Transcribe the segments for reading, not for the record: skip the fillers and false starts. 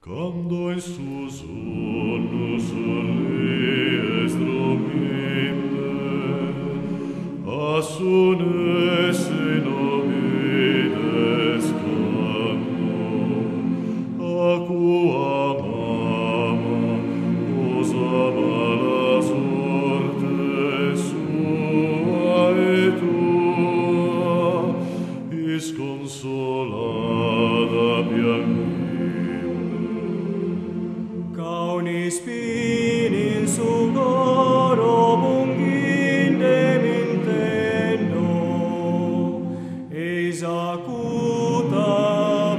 Quando in su sonno sorries drominde, assunesse novides canto, aqua mama, osama la sorte sua et tua, isconsolata piangere. Kaunis pinin sugoro munginde mintendo, eis acuta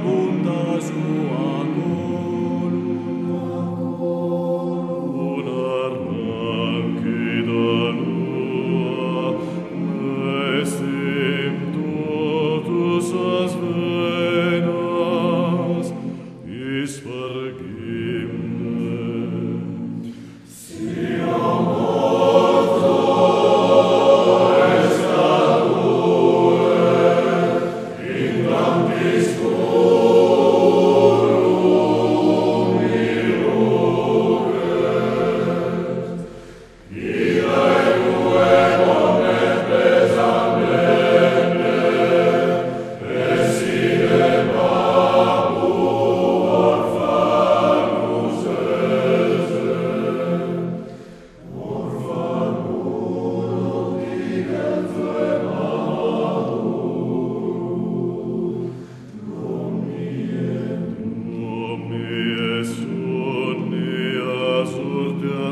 bunda sua columna. Un arranchida nua, vestim totus as venas, ispargimne.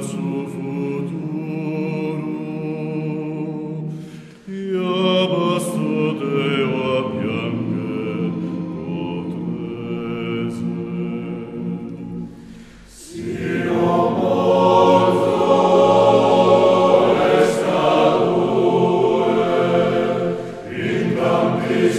Su futuro, ia basto Deo a pianger potrese. Sino morto est adue, in campis